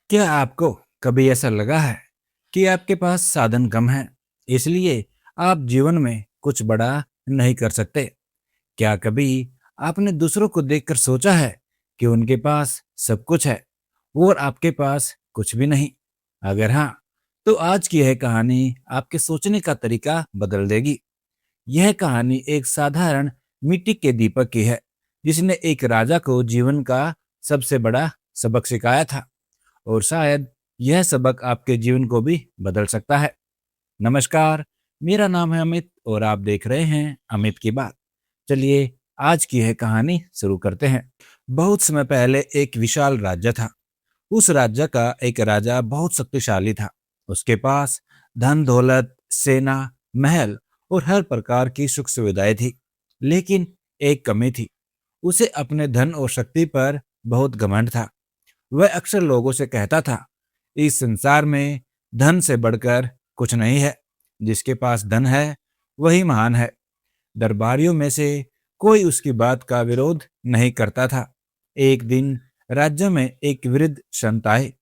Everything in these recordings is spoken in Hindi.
क्या आपको कभी ऐसा लगा है कि आपके पास साधन कम है, इसलिए आप जीवन में कुछ बड़ा नहीं कर सकते? क्या कभी आपने दूसरों को देखकर सोचा है कि उनके पास सब कुछ है और आपके पास कुछ भी नहीं? अगर हाँ, तो आज की यह कहानी आपके सोचने का तरीका बदल देगी। यह कहानी एक साधारण मिट्टी के दीपक की है, जिसने एक राजा को जीवन का सबसे बड़ा सबक सिखाया था। और शायद यह सबक आपके जीवन को भी बदल सकता है। नमस्कार, मेरा नाम है अमित और आप देख रहे हैं अमित की बात। चलिए आज की यह कहानी शुरू करते हैं। बहुत समय पहले एक विशाल राज्य था। उस राज्य का एक राजा बहुत शक्तिशाली था। उसके पास धन दौलत, सेना, महल और हर प्रकार की सुख सुविधाएं थी। लेकिन एक कमी थी, उसे अपने धन और शक्ति पर बहुत घमंड था। वह अक्सर लोगों से कहता था, इस संसार में धन से बढ़कर कुछ नहीं है। जिसके पास धन है वही महान है। दरबारियों में से कोई उसकी बात का विरोध नहीं करता था। एक दिन राज्य में एक वृद्ध संत आए।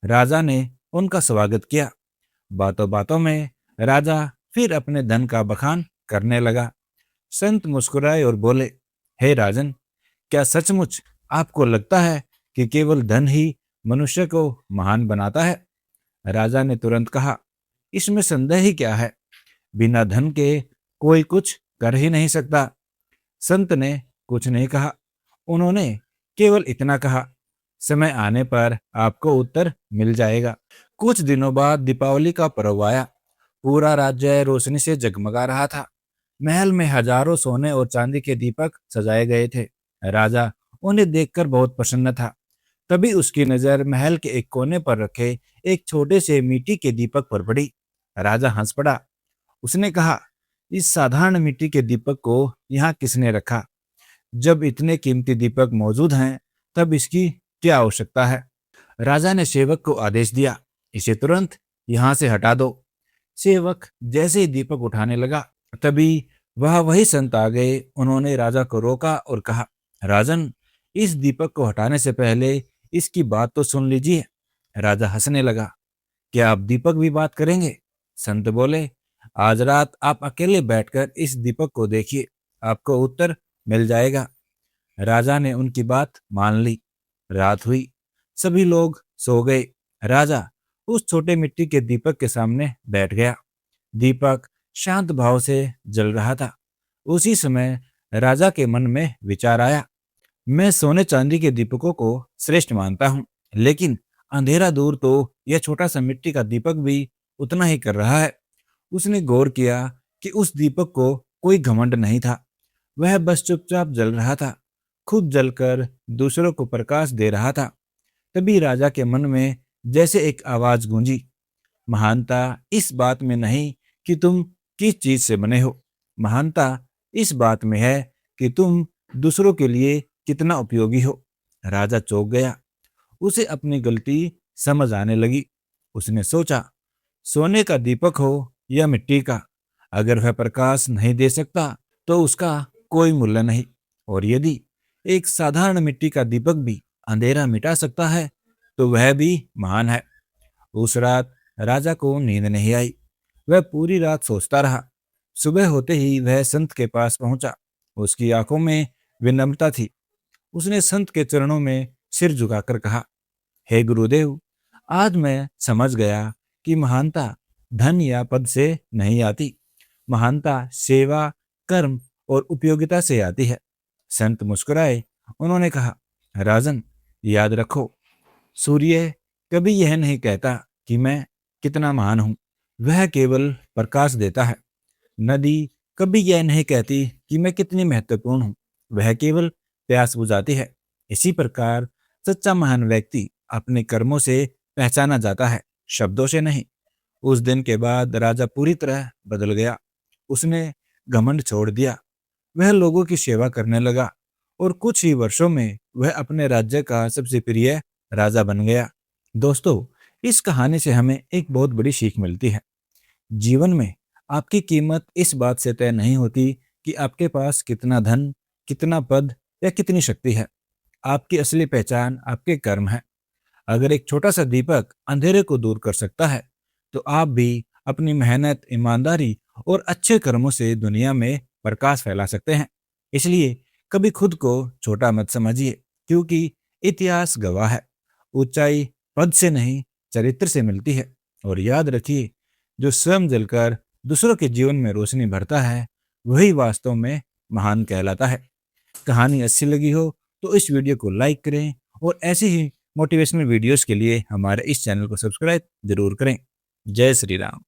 राजा ने उनका स्वागत किया। बातों बातों में राजा फिर अपने धन का बखान करने लगा। संत मुस्कुराए और बोले, हे राजन, क्या सचमुच आपको लगता है कि केवल धन ही मनुष्य को महान बनाता है? राजा ने तुरंत कहा, इसमें संदेह ही क्या है? बिना धन के कोई कुछ कर ही नहीं सकता। संत ने कुछ नहीं कहा। उन्होंने केवल इतना कहा, समय आने पर आपको उत्तर मिल जाएगा। कुछ दिनों बाद दीपावली का पर्व आया। पूरा राज्य रोशनी से जगमगा रहा था। महल में हजारों सोने और चांदी के दीपक सजाए गए थे। राजा उन्हें देखकर बहुत प्रसन्न था। तभी उसकी नजर महल के एक कोने पर रखे एक छोटे से मिट्टी के दीपक पर पड़ी। राजा हंस पड़ा। उसने कहा, इस साधारण मिट्टी के दीपक को यहाँ किसने रखा? जब इतने कीमती दीपक मौजूद हैं, तब इसकी क्या आवश्यकता है? राजा ने सेवक को आदेश दिया, इसे तुरंत यहाँ से हटा दो। सेवक जैसे ही दीपक उठाने लगा, तभी वह वही संत आ गए। उन्होंने राजा को रोका और कहा, राजन, इस दीपक को हटाने से पहले इसकी बात तो सुन लीजिए। राजा हंसने लगा। क्या आप दीपक भी बात करेंगे? संत बोले, आज रात आप अकेले बैठकर इस दीपक को देखिए, आपको उत्तर मिल जाएगा। राजा ने उनकी बात मान ली। रात हुई, सभी लोग सो गए। राजा उस छोटे मिट्टी के दीपक के सामने बैठ गया। दीपक शांत भाव से जल रहा था। उसी समय राजा के मन में विचार आया, मैं सोने चांदी के दीपकों को श्रेष्ठ मानता हूँ, लेकिन अंधेरा दूर तो यह छोटा सा मिट्टी का दीपक भी उतना ही कर रहा है। उसने गौर किया कि उस दीपक को कोई घमंड नहीं था। वह बस चुपचाप जल रहा था, खुद जलकर दूसरों को प्रकाश दे रहा था। तभी राजा के मन में जैसे एक आवाज गूंजी, महानता इस बात में नहीं कि तुम किस चीज से बने हो। महानता इस बात में है कि तुम दूसरों के लिए कितना उपयोगी हो। राजा चौंक गया। उसे अपनी गलती समझ आने लगी। उसने सोचा, सोने का दीपक हो या मिट्टी का, अगर वह प्रकाश नहीं दे सकता तो उसका कोई मूल्य नहीं। और यदि एक साधारण मिट्टी का दीपक भी अंधेरा मिटा सकता है, तो वह भी महान है। उस रात राजा को नींद नहीं आई। वह पूरी रात सोचता रहा। सुबह होते ही वह संत के पास पहुंचा। उसकी आंखों में विनम्रता थी। उसने संत के चरणों में सिर झुकाकर कहा, हे गुरुदेव, आज मैं समझ गया कि महानता धन या पद से नहीं आती। महानता सेवा, कर्म और उपयोगिता से आती है। संत मुस्कुराए। उन्होंने कहा, राजन, याद रखो, सूर्य कभी यह नहीं कहता कि मैं कितना महान हूं, वह केवल प्रकाश देता है। नदी कभी यह नहीं कहती कि मैं कितनी महत्वपूर्ण हूं, वह केवल प्यास बुझाती है। इसी प्रकार सच्चा महान व्यक्ति अपने कर्मों से पहचाना जाता है, शब्दों से नहीं। उस दिन के बाद राजा पूरी तरह बदल गया। उसने घमंड छोड़ दिया। वह लोगों की सेवा करने लगा और कुछ ही वर्षों में वह अपने राज्य का सबसे प्रिय राजा बन गया। दोस्तों, इस कहानी से हमें एक बहुत बड़ी सीख मिलती है। जीवन में आपकी कीमत इस बात से तय नहीं होती कि आपके पास कितना धन, कितना पद या कितनी शक्ति है। आपकी असली पहचान आपके कर्म है। अगर एक छोटा सा दीपक अंधेरे को दूर कर सकता है, तो आप भी अपनी मेहनत, ईमानदारी और अच्छे कर्मों से दुनिया में प्रकाश फैला सकते हैं। इसलिए कभी खुद को छोटा मत समझिए, क्योंकि इतिहास गवाह है, ऊंचाई पद से नहीं, चरित्र से मिलती है। और याद रखिए, जो स्वयं जलकर दूसरों के जीवन में रोशनी भरता है, वही वास्तव में महान कहलाता है। कहानी अच्छी लगी हो तो इस वीडियो को लाइक करें और ऐसे ही मोटिवेशनल वीडियोस के लिए हमारे इस चैनल को सब्सक्राइब जरूर करें। जय श्री राम।